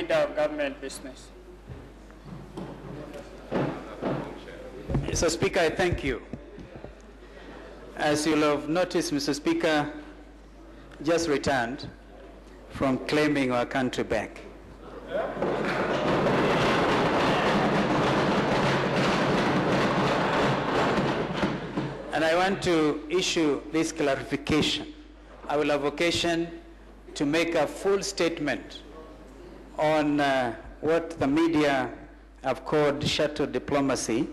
Leader of Government Business. Mr. Speaker, I thank you. As you'll have noticed, Mr. Speaker just returned from claiming our country back. And I want to issue this clarification. I will have occasion to make a full statement on what the media have called shadow diplomacy,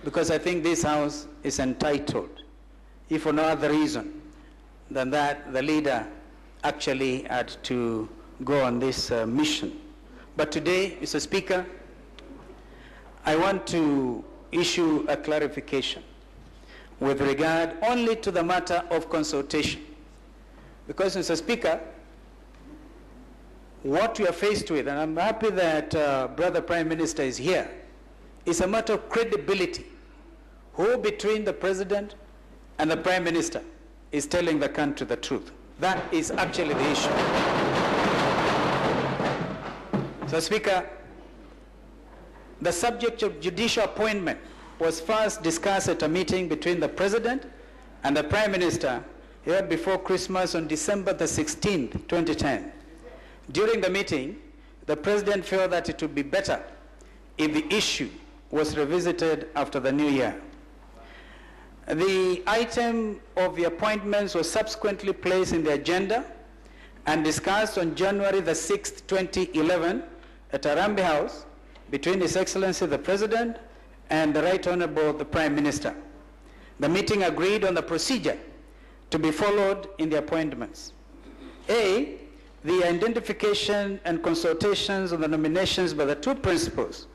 because I think this House is entitled, if for no other reason than that the leader actually had to go on this mission. But today, Mr. Speaker, I want to issue a clarification with regard only to the matter of consultation. Because, Mr. Speaker, what we are faced with, and I'm happy that Brother Prime Minister is here, is a matter of credibility. Who between the President and the Prime Minister is telling the country the truth? That is actually the issue. So, Speaker, the subject of judicial appointment was first discussed at a meeting between the President and the Prime Minister here before Christmas on December the 16th, 2010. During the meeting, the President felt that it would be better if the issue was revisited after the new year. The item of the appointments was subsequently placed in the agenda and discussed on January the 6th, 2011 at Harambee House between His Excellency the President and the Right Honorable the Prime Minister. The meeting agreed on the procedure to be followed in the appointments. A, the identification and consultations on the nominations by the two principals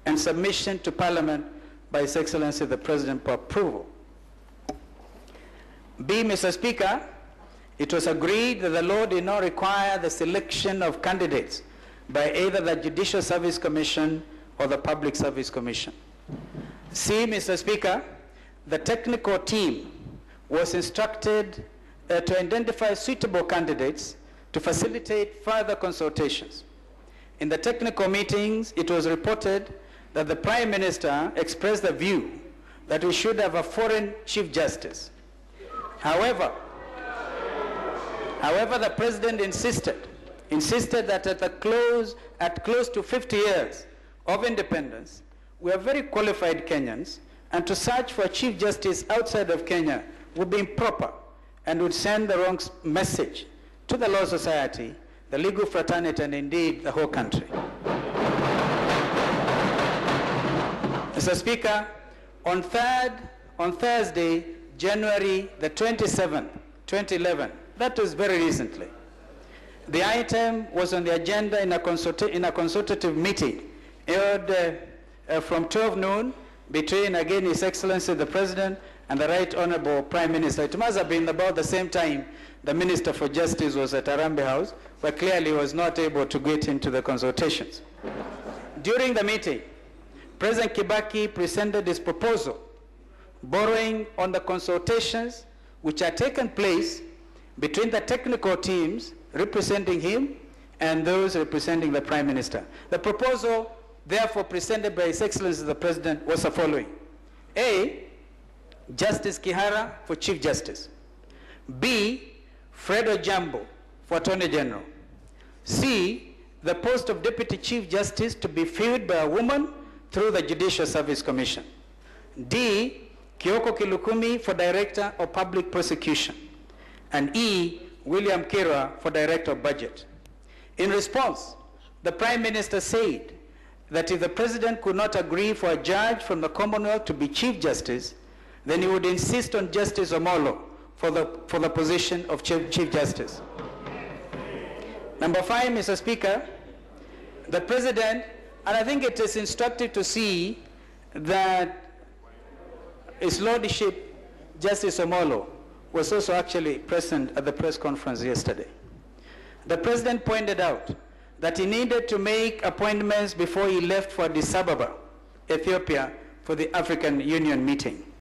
and submission to Parliament by His Excellency the President for approval. B, Mr. Speaker, it was agreed that the law did not require the selection of candidates by either the Judicial Service Commission or the Public Service Commission. C, Mr. Speaker, the technical team was instructed to identify suitable candidates to facilitate further consultations. In the technical meetings, it was reported that the Prime Minister expressed the view that we should have a foreign Chief Justice. However, the President insisted that at close to 50 years of independence, we are very qualified Kenyans, and to search for a Chief Justice outside of Kenya would be improper and would send the wrong message to the law society, the legal fraternity, and indeed the whole country. Mr. Speaker, on Thursday, January the 27th, 2011, that was very recently, the item was on the agenda in a consultative meeting held from 12 noon between, again, His Excellency the President and the Right Honorable Prime Minister. It must have been about the same time the Minister for Justice was at Harambee House, but clearly was not able to get into the consultations. During the meeting, President Kibaki presented his proposal, borrowing on the consultations which had taken place between the technical teams representing him and those representing the Prime Minister. The proposal, therefore, presented by His Excellency the President was the following. A, Justice Kihara for Chief Justice. B, Fred Ojambo for Attorney General. C, the post of Deputy Chief Justice to be filled by a woman through the Judicial Service Commission. D, Kioko Kilukumi for Director of Public Prosecution. And E, William Kira for Director of Budget. In response, the Prime Minister said that if the President could not agree for a judge from the Commonwealth to be Chief Justice, then he would insist on Justice Omolo for the position of Chief Justice. Number 5, Mr. Speaker, the President, and I think it is instructive to see that His Lordship Justice Omolo was also actually present at the press conference yesterday. The President pointed out that he needed to make appointments before he left for Addis Ababa, Ethiopia, for the African Union meeting.